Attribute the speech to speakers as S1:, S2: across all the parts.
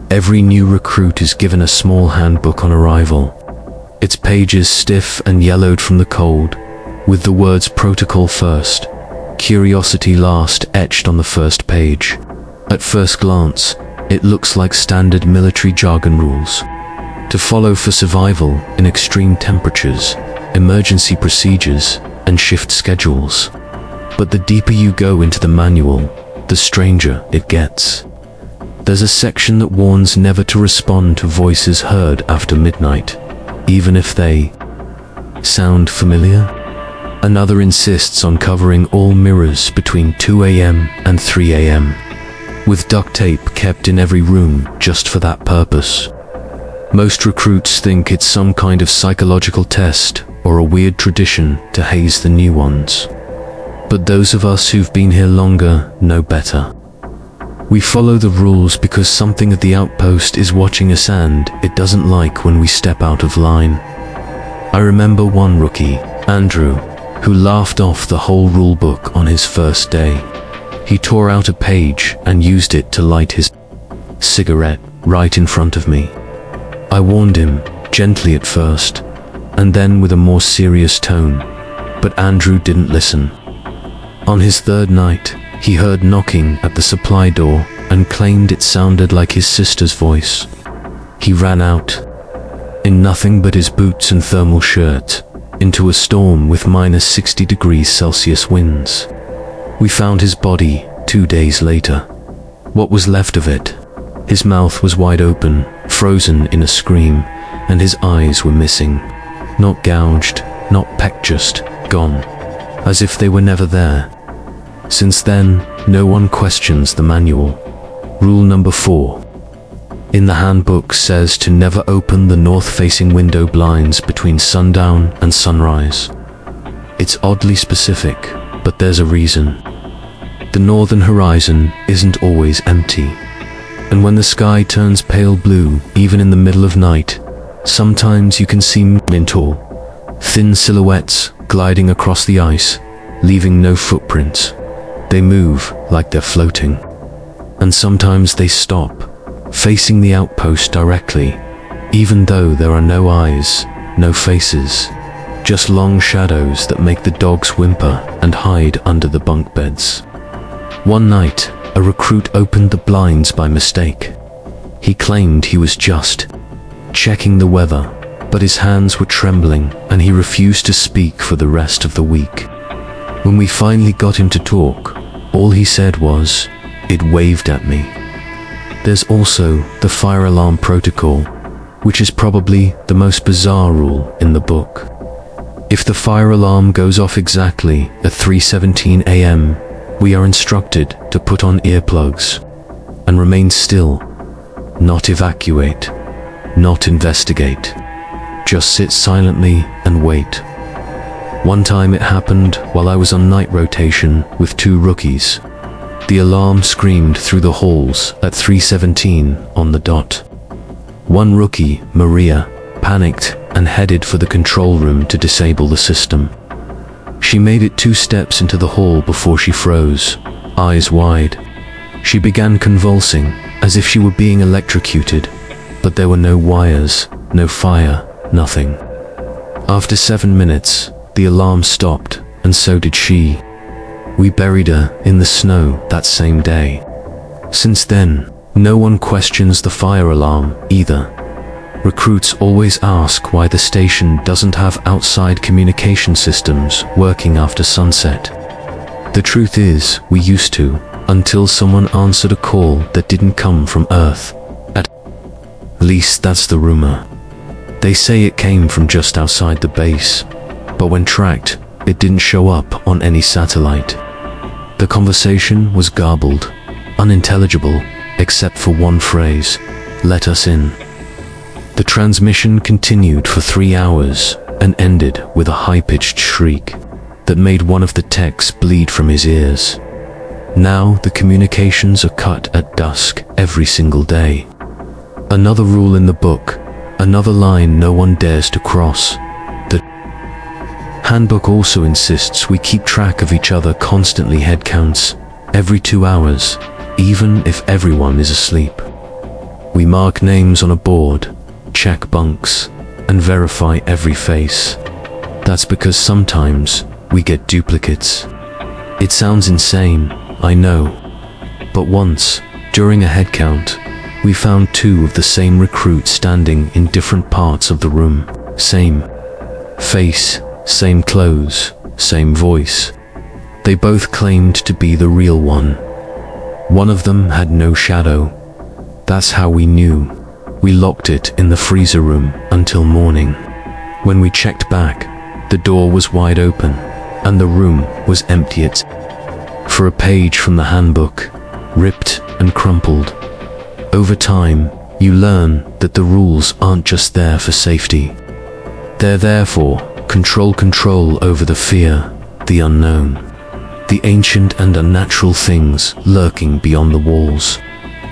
S1: Every new recruit is given a small handbook on arrival. Its pages stiff and yellowed from the cold, with the words protocol first, curiosity last etched on the first page. At first glance, it looks like standard military jargon rules to follow for survival in extreme temperatures, emergency procedures, and shift schedules. But the deeper you go into the manual, the stranger it gets. There's a section that warns never to respond to voices heard after midnight, even if they sound familiar. Another insists on covering all mirrors between 2 a.m. and 3 a.m., with duct tape kept in every room just for that purpose. Most recruits think it's some kind of psychological test or a weird tradition to haze the new ones. But those of us who've been here longer know better. We follow the rules because something at the outpost is watching us and it doesn't like when we step out of line. I remember one rookie, Andrew, who laughed off the whole rule book on his first day. He tore out a page and used it to light his cigarette right in front of me. I warned him, gently at first, and then with a more serious tone, but Andrew didn't listen. On his third night, he heard knocking at the supply door and claimed it sounded like his sister's voice. He ran out, in nothing but his boots and thermal shirt, into a storm with -60°C winds. We found his body 2 days later. What was left of it? His mouth was wide open, frozen in a scream, and his eyes were missing. Not gouged, not pecked, just gone, as if they were never there. Since then, no one questions the manual. Rule number 4. In the handbook says to never open the north-facing window blinds between sundown and sunrise. It's oddly specific, but there's a reason. The northern horizon isn't always empty, and when the sky turns pale blue, even in the middle of night, sometimes you can see tall, thin silhouettes gliding across the ice, leaving no footprints. They move like they're floating. And sometimes they stop, facing the outpost directly, even though there are no eyes, no faces, just long shadows that make the dogs whimper and hide under the bunk beds. One night, a recruit opened the blinds by mistake. He claimed he was just checking the weather, but his hands were trembling and he refused to speak for the rest of the week. When we finally got him to talk, all he said was, "It waved at me." There's also the fire alarm protocol, which is probably the most bizarre rule in the book. If the fire alarm goes off exactly at 3:17 a.m., we are instructed to put on earplugs and remain still, not evacuate, not investigate, just sit silently and wait. One time it happened while I was on night rotation with 2 rookies. The alarm screamed through the halls at 3:17 on the dot. One rookie, Maria, panicked and headed for the control room to disable the system. She made it 2 steps into the hall before she froze, eyes wide. She began convulsing as if she were being electrocuted, but there were no wires, no fire, nothing. After 7 minutes, the alarm stopped, and so did she. We buried her in the snow that same day. Since then, no one questions the fire alarm either. Recruits always ask why the station doesn't have outside communication systems working after sunset. The truth is, we used to, until someone answered a call that didn't come from Earth. At least that's the rumor. They say it came from just outside the base, but when tracked, it didn't show up on any satellite. The conversation was garbled, unintelligible, except for one phrase, "Let us in." The transmission continued for 3 hours and ended with a high-pitched shriek that made one of the techs bleed from his ears. Now the communications are cut at dusk every single day. Another rule in the book, another line no one dares to cross. The handbook also insists we keep track of each other constantly, head counts, every 2 hours, even if everyone is asleep. We mark names on a board, check bunks, and verify every face. That's because sometimes we get duplicates. It sounds insane, I know. But once, during a head count, we found two of the same recruits standing in different parts of the room. Same face, same clothes, same voice. They both claimed to be the real one. One of them had no shadow. That's how we knew. We locked it in the freezer room until morning. When we checked back, the door was wide open, and the room was empty for a page from the handbook, ripped and crumpled. Over time, you learn that the rules aren't just there for safety. They're there for control over the fear, the unknown, the ancient and unnatural things lurking beyond the walls.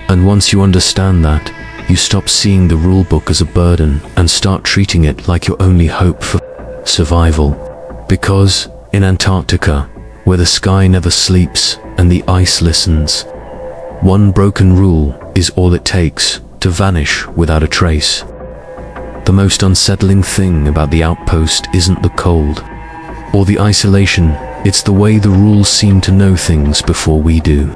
S1: And once you understand that, you stop seeing the rulebook as a burden and start treating it like your only hope for survival. Because in Antarctica, where the sky never sleeps and the ice listens, one broken rule is all it takes to vanish without a trace. The most unsettling thing about the outpost isn't the cold or the isolation, it's the way the rules seem to know things before we do.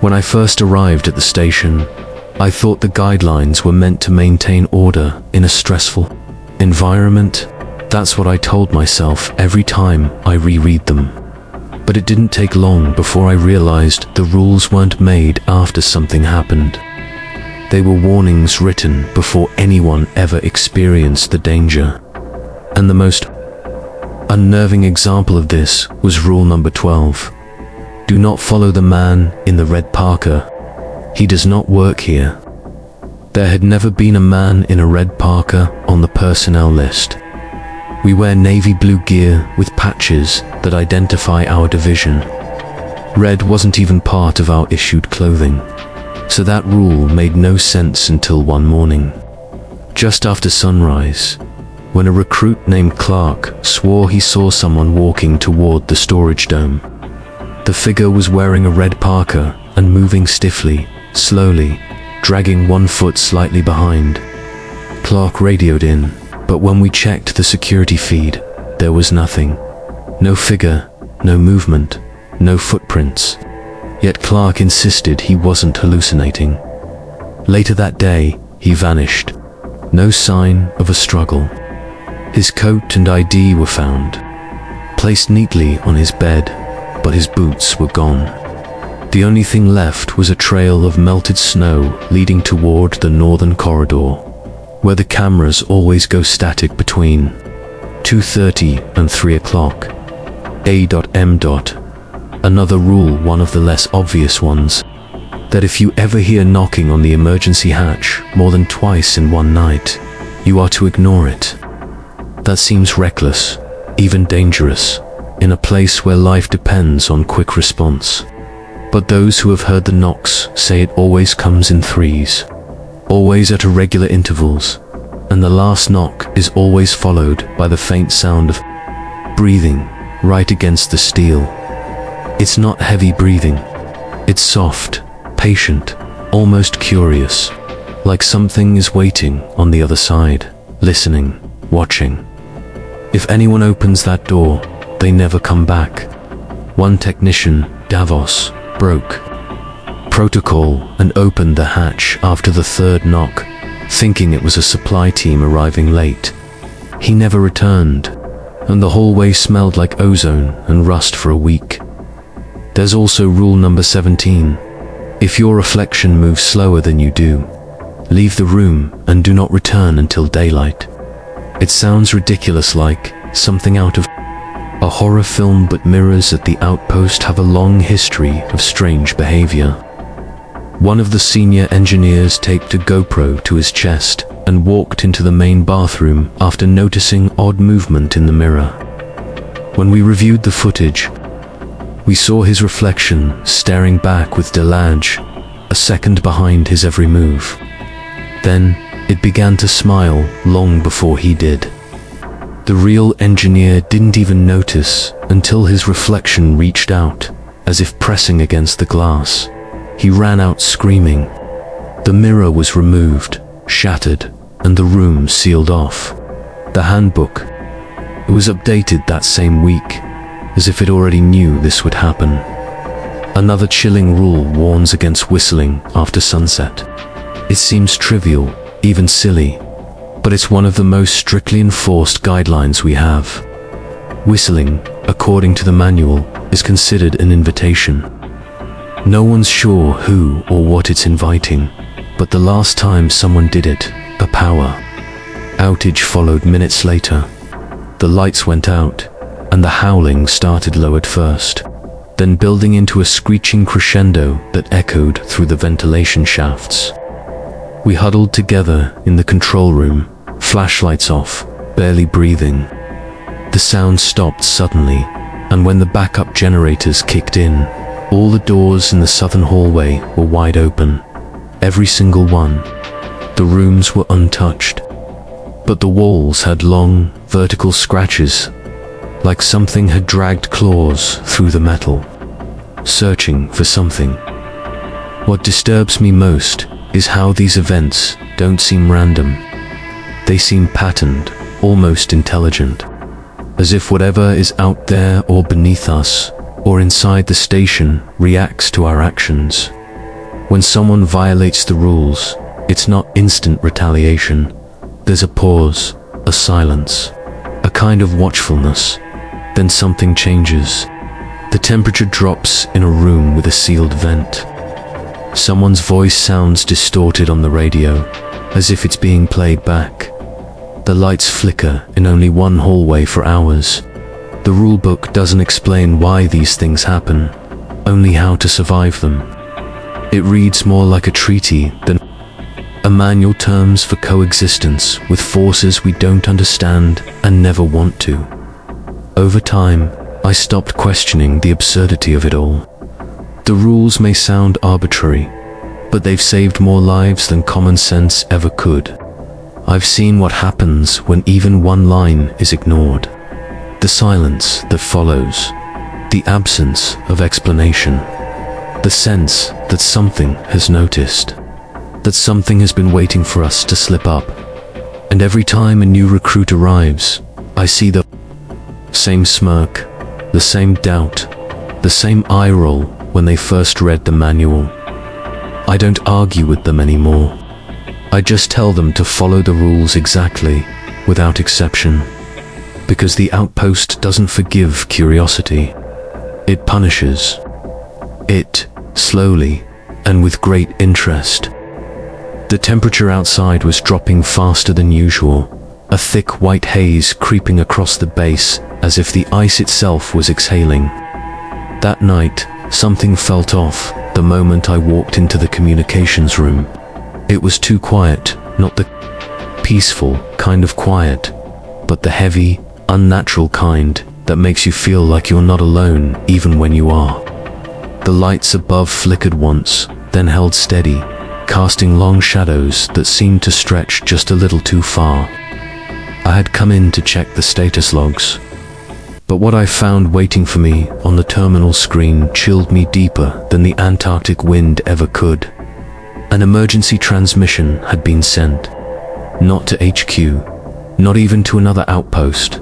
S1: When I first arrived at the station, I thought the guidelines were meant to maintain order in a stressful environment. That's what I told myself every time I reread them. But it didn't take long before I realized the rules weren't made after something happened. They were warnings written before anyone ever experienced the danger. And the most unnerving example of this was rule number 12. Do not follow the man in the red parka. He does not work here. There had never been a man in a red parka on the personnel list. We wear navy blue gear with patches that identify our division. Red wasn't even part of our issued clothing, so that rule made no sense until one morning, just after sunrise, when a recruit named Clark swore he saw someone walking toward the storage dome. The figure was wearing a red parka and moving stiffly, slowly, dragging one foot slightly behind. Clark radioed in, but when we checked the security feed, there was nothing. No figure, no movement, no footprints. Yet Clark insisted he wasn't hallucinating. Later that day, he vanished. No sign of a struggle. His coat and ID were found, placed neatly on his bed, but his boots were gone. The only thing left was a trail of melted snow leading toward the northern corridor, where the cameras always go static between 2:30 and 3 o'clock. A.M. Another rule, one of the less obvious ones, that if you ever hear knocking on the emergency hatch more than twice in one night, you are to ignore it. That seems reckless, even dangerous, in a place where life depends on quick response. But those who have heard the knocks say it always comes in threes, always at irregular intervals, and the last knock is always followed by the faint sound of breathing right against the steel. It's not heavy breathing. It's soft, patient, almost curious, like something is waiting on the other side, listening, watching. If anyone opens that door, they never come back. One technician, Davos, broke protocol and opened the hatch after the third knock, thinking it was a supply team arriving late. He never returned, and the hallway smelled like ozone and rust for a week. There's also rule number 17. If your reflection moves slower than you do, leave the room and do not return until daylight. It sounds ridiculous, like something out of a horror film, but mirrors at the outpost have a long history of strange behavior. One of the senior engineers taped a GoPro to his chest and walked into the main bathroom after noticing odd movement in the mirror. When we reviewed the footage, we saw his reflection staring back with delage, a second behind his every move. Then it began to smile long before he did. The real engineer didn't even notice until his reflection reached out, as if pressing against the glass. He ran out screaming, The mirror was removed, shattered, and the room sealed off. The handbook, it was updated that same week, as if it already knew this would happen. Another chilling rule warns against whistling after sunset. It seems trivial, even silly, but it's one of the most strictly enforced guidelines we have. Whistling, according to the manual, is considered an invitation. No one's sure who or what it's inviting, but the last time someone did it, a power outage followed minutes later. The lights went out, and the howling started low at first, then building into a screeching crescendo that echoed through the ventilation shafts. We huddled together in the control room, flashlights off, barely breathing. The sound stopped suddenly, and when the backup generators kicked in, all the doors in the southern hallway were wide open, every single one. The rooms were untouched, but the walls had long, vertical scratches, like something had dragged claws through the metal, searching for something. What disturbs me most is how these events don't seem random. They seem patterned, almost intelligent, as if whatever is out there or beneath us, or inside the station, reacts to our actions. When someone violates the rules, it's not instant retaliation. There's a pause, a silence, a kind of watchfulness. Then something changes. The temperature drops in a room with a sealed vent. Someone's voice sounds distorted on the radio, as if it's being played back. The lights flicker in only one hallway for hours. The rulebook doesn't explain why these things happen, only how to survive them. It reads more like a treaty than a manual, terms for coexistence with forces we don't understand and never want to. Over time, I stopped questioning the absurdity of it all. The rules may sound arbitrary, but they've saved more lives than common sense ever could. I've seen what happens when even one line is ignored. The silence that follows, the absence of explanation, the sense that something has noticed, that something has been waiting for us to slip up. And every time a new recruit arrives, I see the same smirk, the same doubt, the same eye roll when they first read the manual. I don't argue with them anymore. I just tell them to follow the rules exactly, without exception. Because the outpost doesn't forgive curiosity. It punishes. It, slowly, and with great interest. The temperature outside was dropping faster than usual, a thick white haze creeping across the base as if the ice itself was exhaling. That night, something felt off the moment I walked into the communications room. It was too quiet, not the peaceful kind of quiet, but the heavy, unnatural kind that makes you feel like you're not alone even when you are. The lights above flickered once, then held steady, casting long shadows that seemed to stretch just a little too far. I had come in to check the status logs, but what I found waiting for me on the terminal screen chilled me deeper than the Antarctic wind ever could. An emergency transmission had been sent, not to HQ, not even to another outpost.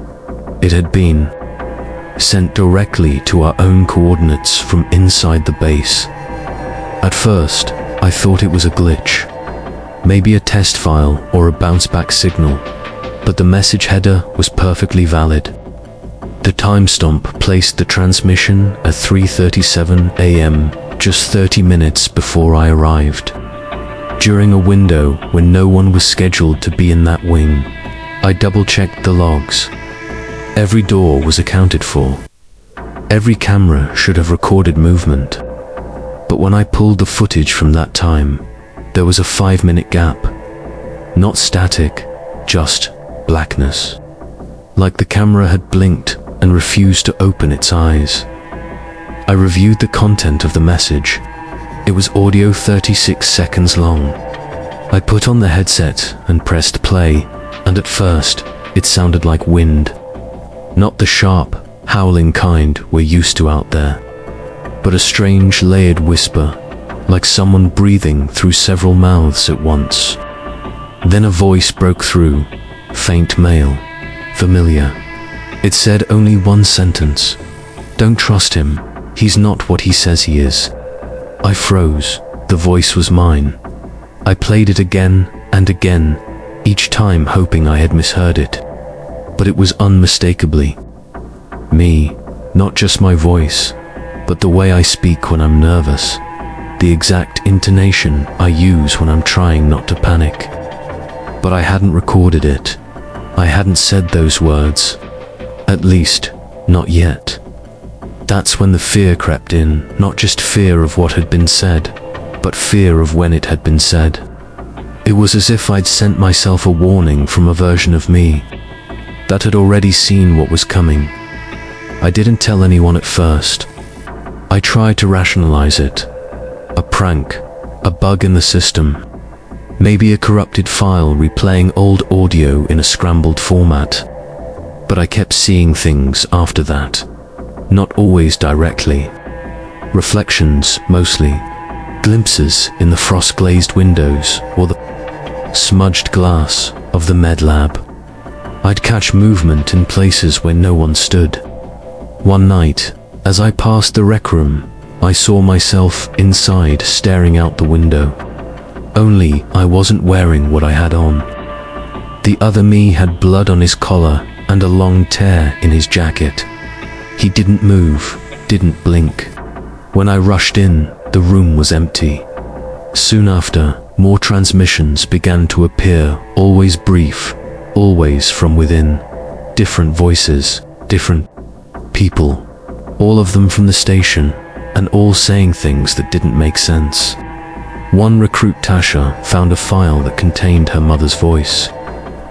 S1: It had been sent directly to our own coordinates from inside the base. At first, I thought it was a glitch, maybe a test file or a bounce-back signal, but the message header was perfectly valid. The timestamp placed the transmission at 3:37 a.m., just 30 minutes before I arrived. During a window when no one was scheduled to be in that wing, I double-checked the logs. Every door was accounted for. Every camera should have recorded movement. But when I pulled the footage from that time, there was a 5-minute gap. Not static, just blackness. Like the camera had blinked and refused to open its eyes. I reviewed the content of the message. It was audio 36 seconds long. I put on the headset and pressed play, and at first, it sounded like wind. Not the sharp, howling kind we're used to out there, but a strange layered whisper, like someone breathing through several mouths at once. Then a voice broke through, faint male, familiar. It said only one sentence: "Don't trust him, he's not what he says he is." I froze. The voice was mine. I played it again and again, each time hoping I had misheard it. But it was unmistakably me, not just my voice, but the way I speak when I'm nervous, the exact intonation I use when I'm trying not to panic. But I hadn't recorded it. I hadn't said those words. At least, not yet. That's when the fear crept in, not just fear of what had been said, but fear of when it had been said. It was as if I'd sent myself a warning from a version of me that had already seen what was coming. I didn't tell anyone at first. I tried to rationalize it. A prank, a bug in the system, maybe a corrupted file replaying old audio in a scrambled format. But I kept seeing things after that, not always directly. Reflections, mostly. Glimpses in the frost-glazed windows or the smudged glass of the med lab. I'd catch movement in places where no one stood. One night, as I passed the rec room, I saw myself inside staring out the window. Only I wasn't wearing what I had on. The other me had blood on his collar and a long tear in his jacket. He didn't move, didn't blink. When I rushed in, the room was empty. Soon after, more transmissions began to appear, always brief, always from within. Different voices, different people, all of them from the station, and all saying things that didn't make sense. One recruit, Tasha, found a file that contained her mother's voice,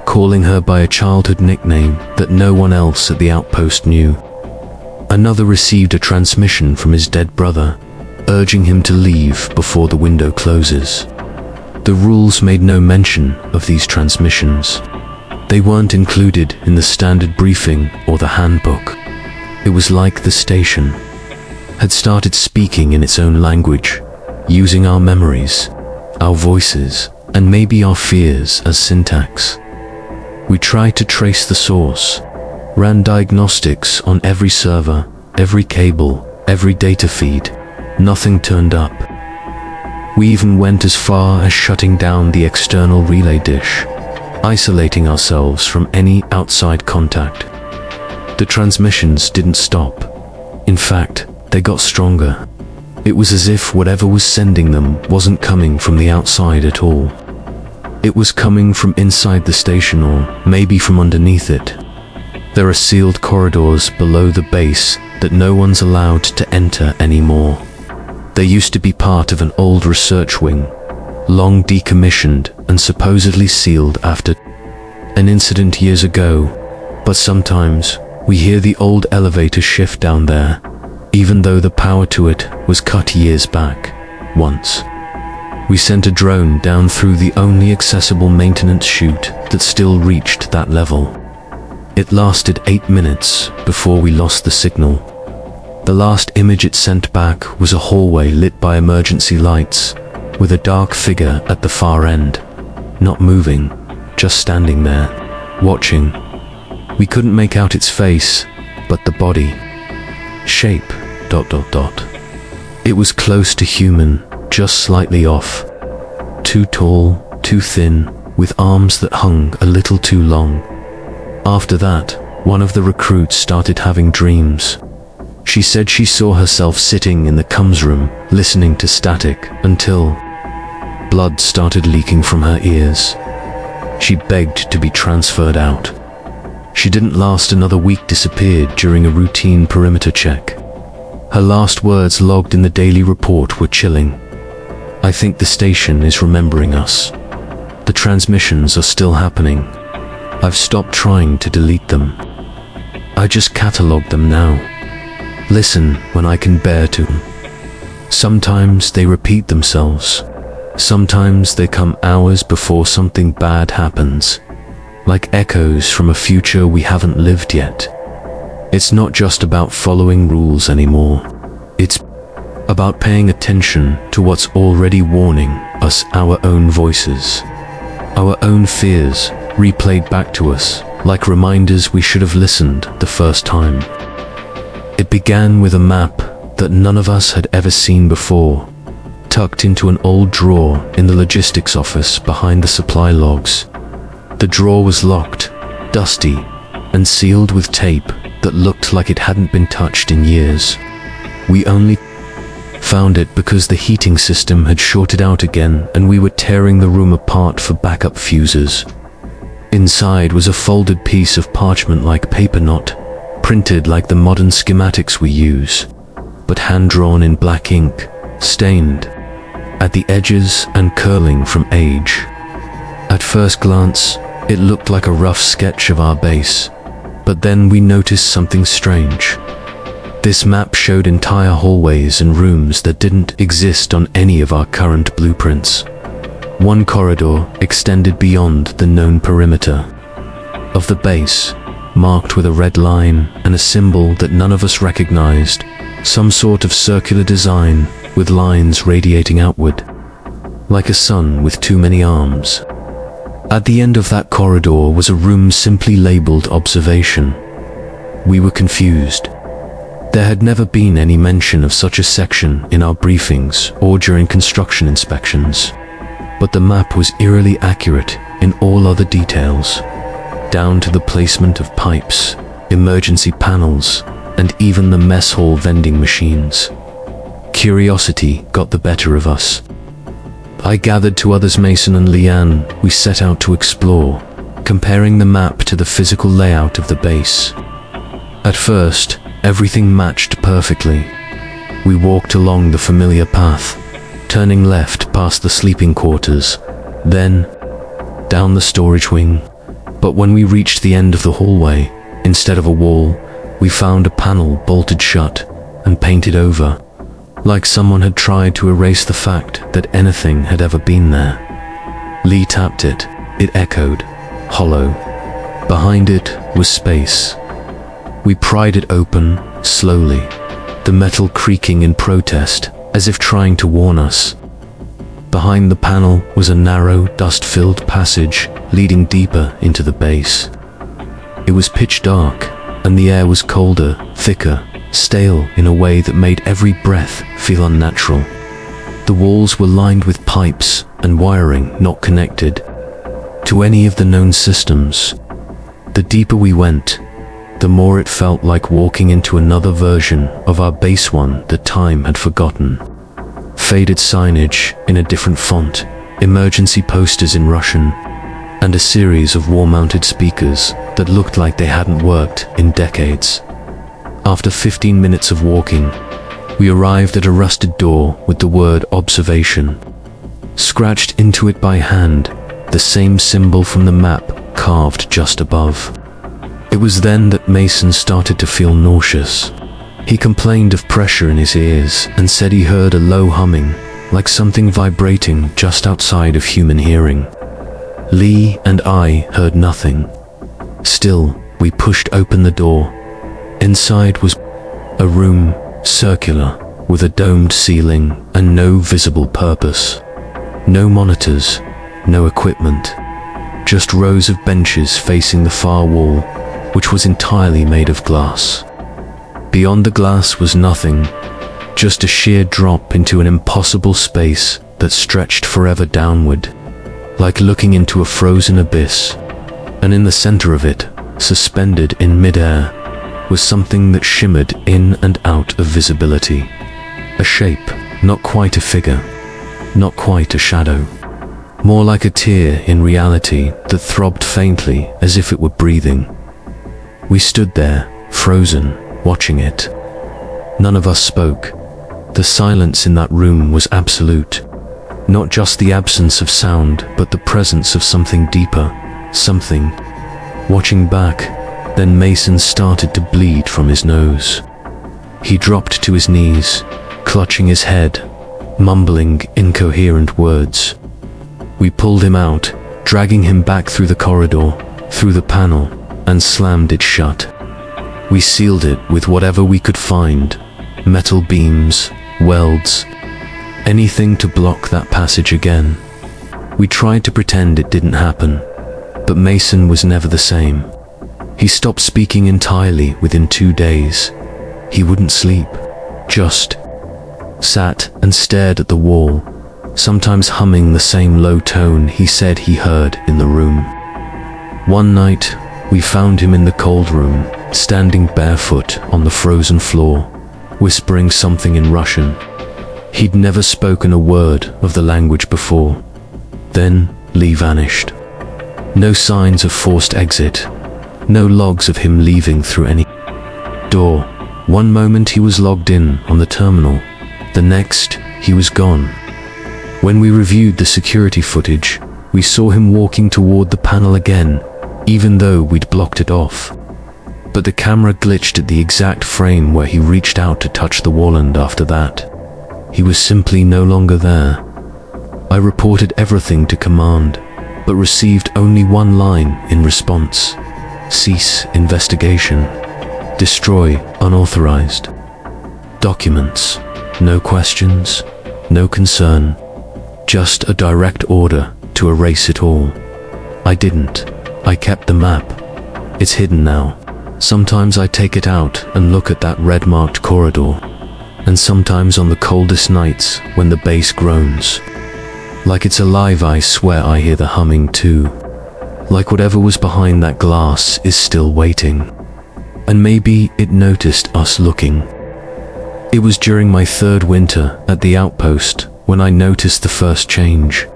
S1: calling her by a childhood nickname that no one else at the outpost knew. Another received a transmission from his dead brother, urging him to leave before the window closes. The rules made no mention of these transmissions. They weren't included in the standard briefing or the handbook. It was like the station had started speaking in its own language, using our memories, our voices, and maybe our fears as syntax. We tried to trace the source, ran diagnostics on every server, every cable, every data feed. Nothing turned up. We even went as far as shutting down the external relay dish, isolating ourselves from any outside contact. The transmissions didn't stop. In fact, they got stronger. It was as if whatever was sending them wasn't coming from the outside at all. It was coming from inside the station, or maybe from underneath it. There are sealed corridors below the base that no one's allowed to enter anymore. They used to be part of an old research wing, long decommissioned and supposedly sealed after an incident years ago. But sometimes we hear the old elevator shift down there, even though the power to it was cut years back. Once, we sent a drone down through the only accessible maintenance chute that still reached that level. It lasted 8 minutes before we lost the signal. The last image it sent back was a hallway lit by emergency lights, with a dark figure at the far end, not moving, just standing there, watching. We couldn't make out its face, but the body. Shape, ... It was close to human, just slightly off. Too tall, too thin, with arms that hung a little too long. After that, one of the recruits started having dreams. She said she saw herself sitting in the comms room, listening to static, until blood started leaking from her ears. She begged to be transferred out. She didn't last another week, disappeared during a routine perimeter check. Her last words logged in the daily report were chilling. "I think the station is remembering us. The transmissions are still happening. I've stopped trying to delete them. I just catalog them now. Listen when I can bear to. Sometimes they repeat themselves. Sometimes they come hours before something bad happens, like echoes from a future we haven't lived yet. It's not just about following rules anymore. It's about paying attention to what's already warning us, our own voices, our own fears replayed back to us like reminders we should have listened the first time. It began with a map that none of us had ever seen before, tucked into an old drawer in the logistics office behind the supply logs. The drawer was locked, dusty, and sealed with tape that looked like it hadn't been touched in years. We only found it because the heating system had shorted out again and we were tearing the room apart for backup fuses. Inside was a folded piece of parchment-like paper knot, printed like the modern schematics we use, but hand-drawn in black ink, stained at the edges and curling from age. At first glance, it looked like a rough sketch of our base, but then we noticed something strange. This map showed entire hallways and rooms that didn't exist on any of our current blueprints. One corridor extended beyond the known perimeter of the base, marked with a red line and a symbol that none of us recognized, some sort of circular design with lines radiating outward, like a sun with too many arms. At the end of that corridor was a room simply labeled Observation. We were confused. There had never been any mention of such a section in our briefings or during construction inspections, but the map was eerily accurate in all other details, down to the placement of pipes, emergency panels, and even the mess hall vending machines. Curiosity got the better of us. I gathered two others, Mason and Leanne. We set out to explore, comparing the map to the physical layout of the base. At first, everything matched perfectly. We walked along the familiar path, turning left past the sleeping quarters, then down the storage wing. But when we reached the end of the hallway, instead of a wall, we found a panel bolted shut and painted over, like someone had tried to erase the fact that anything had ever been there. Lee tapped it. It echoed, hollow. Behind it was space. We pried it open, slowly, the metal creaking in protest, as if trying to warn us. Behind the panel was a narrow, dust-filled passage leading deeper into the base. It was pitch dark, and the air was colder, thicker, stale in a way that made every breath feel unnatural. The walls were lined with pipes and wiring not connected to any of the known systems. The deeper we went, the more it felt like walking into another version of our base, one that time had forgotten. Faded signage in a different font, emergency posters in Russian, and a series of wall-mounted speakers that looked like they hadn't worked in decades. After 15 minutes of walking, we arrived at a rusted door with the word Observation scratched into it by hand, the same symbol from the map carved just above. It was then that Mason started to feel nauseous. He complained of pressure in his ears and said he heard a low humming, like something vibrating just outside of human hearing. Lee and I heard nothing. Still, we pushed open the door. Inside was a room, circular, with a domed ceiling and no visible purpose. No monitors, no equipment, just rows of benches facing the far wall, which was entirely made of glass. Beyond the glass was nothing, just a sheer drop into an impossible space that stretched forever downward, like looking into a frozen abyss. And in the center of it, suspended in midair, was something that shimmered in and out of visibility. A shape, not quite a figure, not quite a shadow. More like a tear in reality that throbbed faintly as if it were breathing. We stood there, frozen, watching it. None of us spoke. The silence in that room was absolute. Not just the absence of sound, but the presence of something deeper, something. Watching back, then Mason started to bleed from his nose. He dropped to his knees, clutching his head, mumbling incoherent words. We pulled him out, dragging him back through the corridor, through the panel, and slammed it shut. We sealed it with whatever we could find, metal beams, welds, anything to block that passage again. We tried to pretend it didn't happen, but Mason was never the same. He stopped speaking entirely within 2 days. He wouldn't sleep, just sat and stared at the wall, sometimes humming the same low tone he said he heard in the room. One night, we found him in the cold room, standing barefoot on the frozen floor, whispering something in Russian. He'd never spoken a word of the language before. Then Lee vanished. No signs of forced exit, no logs of him leaving through any door. One moment he was logged in on the terminal, the next he was gone. When we reviewed the security footage, we saw him walking toward the panel again, even though we'd blocked it off. But the camera glitched at the exact frame where he reached out to touch the wall, and after that, he was simply no longer there. I reported everything to command, but received only one line in response: cease investigation. Destroy unauthorized documents. No questions, no concern, just a direct order to erase it all. I didn't. I kept the map. It's hidden now. Sometimes I take it out and look at that red-marked corridor, and sometimes on the coldest nights when the base groans. Like it's alive, I swear I hear the humming too. Like whatever was behind that glass is still waiting. And maybe it noticed us looking. It was during my 3rd winter at the outpost when I noticed the first change.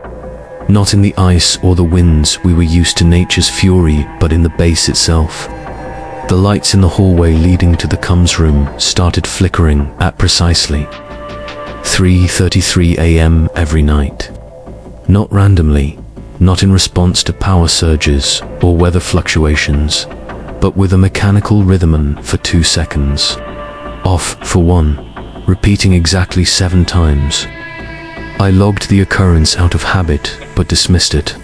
S1: Not in the ice or the winds we were used to nature's fury, but in the base itself. The lights in the hallway leading to the comms room started flickering at precisely 3:33 a.m. every night. Not randomly, not in response to power surges or weather fluctuations, but with a mechanical rhythm for 2 seconds. Off for 1, repeating exactly 7 times. I logged the occurrence out of habit, but dismissed it.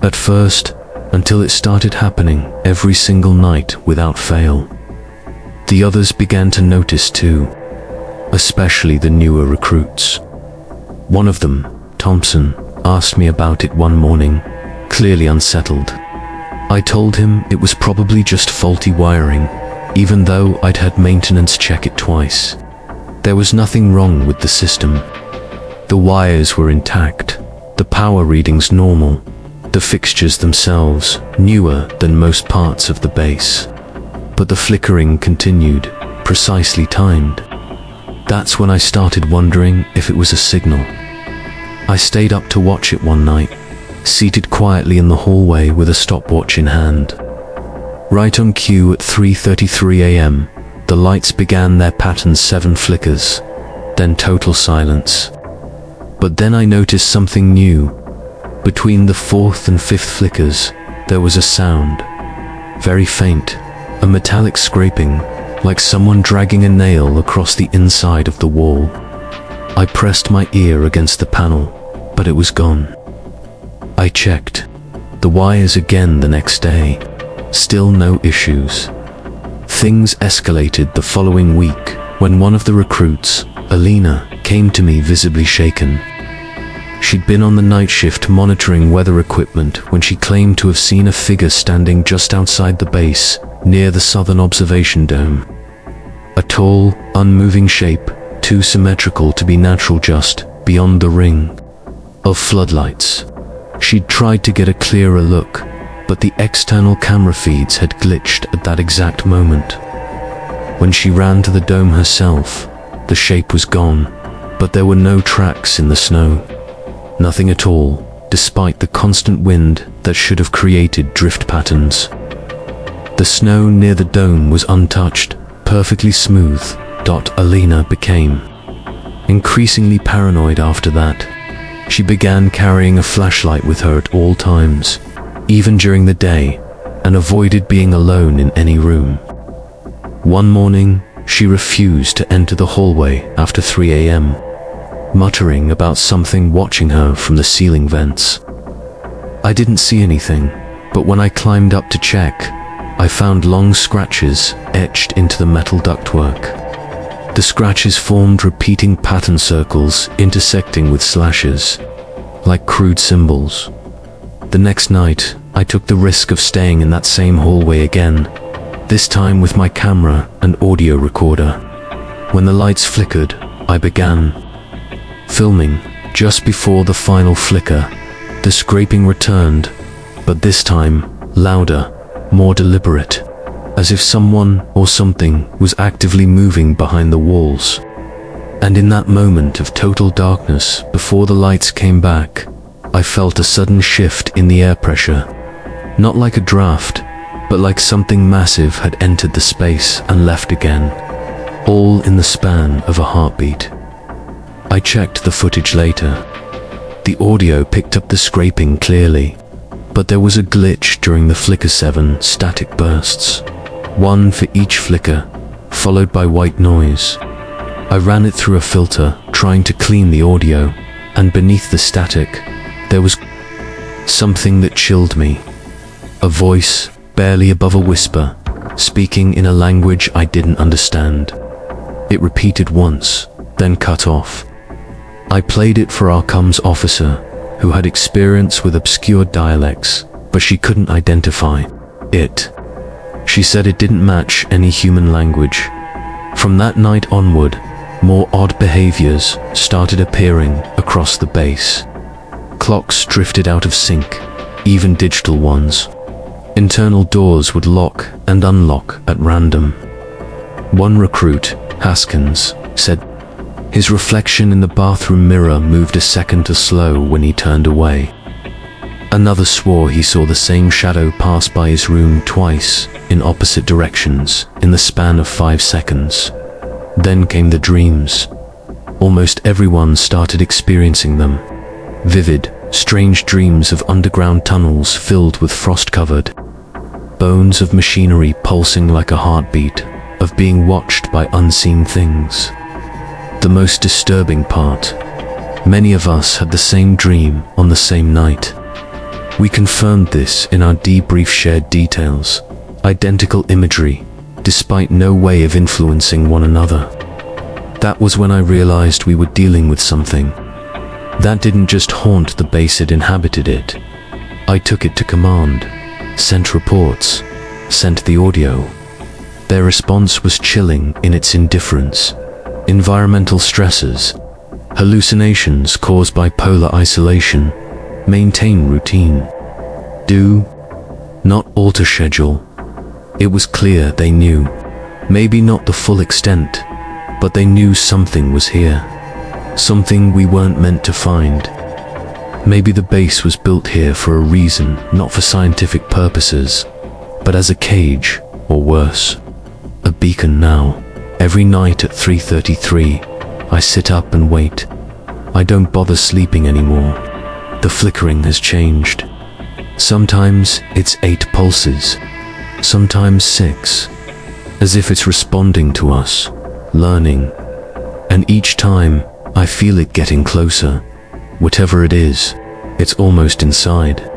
S1: At first, until it started happening every single night without fail. The others began to notice too, especially the newer recruits. One of them, Thompson, asked me about it one morning, clearly unsettled. I told him it was probably just faulty wiring, even though I'd had maintenance check it twice. There was nothing wrong with the system. The wires were intact, the power readings normal, the fixtures themselves newer than most parts of the base. But the flickering continued, precisely timed. That's when I started wondering if it was a signal. I stayed up to watch it one night, seated quietly in the hallway with a stopwatch in hand. Right on cue at 3:33 a.m., the lights began their patterned 7 flickers, then total silence. But then I noticed something new. Between the 4th and 5th flickers, there was a sound. Very faint, a metallic scraping, like someone dragging a nail across the inside of the wall. I pressed my ear against the panel, but it was gone. I checked the wires again the next day. Still no issues. Things escalated the following week when one of the recruits, Alina, came to me visibly shaken. She'd been on the night shift monitoring weather equipment when she claimed to have seen a figure standing just outside the base, near the southern observation dome. A tall, unmoving shape, too symmetrical to be natural, just beyond the ring of floodlights. She'd tried to get a clearer look, but the external camera feeds had glitched at that exact moment. When she ran to the dome herself, the shape was gone, but there were no tracks in the snow. Nothing at all, despite the constant wind that should have created drift patterns. The snow near the dome was untouched, perfectly smooth. Alina became increasingly paranoid after that. She began carrying a flashlight with her at all times, even during the day, and avoided being alone in any room. One morning, she refused to enter the hallway after 3 a.m., muttering about something watching her from the ceiling vents. I didn't see anything, but when I climbed up to check, I found long scratches etched into the metal ductwork. The scratches formed repeating pattern circles intersecting with slashes, like crude symbols. The next night, I took the risk of staying in that same hallway again, this time with my camera and audio recorder. When the lights flickered, I began filming. Just before the final flicker, the scraping returned, but this time louder, more deliberate, as if someone or something was actively moving behind the walls. And in that moment of total darkness, before the lights came back, I felt a sudden shift in the air pressure. Not like a draft, but like something massive had entered the space and left again, all in the span of a heartbeat. I checked the footage later. The audio picked up the scraping clearly, but there was a glitch during the flicker. 7 static bursts, one for each flicker, followed by white noise. I ran it through a filter, trying to clean the audio, and beneath the static, there was something that chilled me. A voice, barely above a whisper, speaking in a language I didn't understand. It repeated once, then cut off. I played it for our comms officer, who had experience with obscure dialects, but she couldn't identify it. She said it didn't match any human language. From that night onward, more odd behaviors started appearing across the base. Clocks drifted out of sync, even digital ones. Internal doors would lock and unlock at random. One recruit, Haskins, said his reflection in the bathroom mirror moved a second too slow when he turned away. Another swore he saw the same shadow pass by his room twice, in opposite directions, in the span of 5 seconds. Then came the dreams. Almost everyone started experiencing them. Vivid, strange dreams of underground tunnels filled with frost-covered bones, of machinery pulsing like a heartbeat, of being watched by unseen things. The most disturbing part, many of us had the same dream on the same night. We confirmed this in our debrief, shared details, identical imagery, despite no way of influencing one another. That was when I realized we were dealing with something that didn't just haunt the base, it inhabited it. I took it to command, sent reports, sent the audio. Their response was chilling in its indifference. Environmental stresses, hallucinations caused by polar isolation, maintain routine. Do not alter schedule. It was clear they knew. Maybe not the full extent, but they knew something was here. Something we weren't meant to find. Maybe the base was built here for a reason, not for scientific purposes, but as a cage, or worse, a beacon now. Every night at 3:33, I sit up and wait. I don't bother sleeping anymore. The flickering has changed. Sometimes it's 8 pulses, sometimes 6, as if it's responding to us, learning. And each time, I feel it getting closer. Whatever it is, it's almost inside.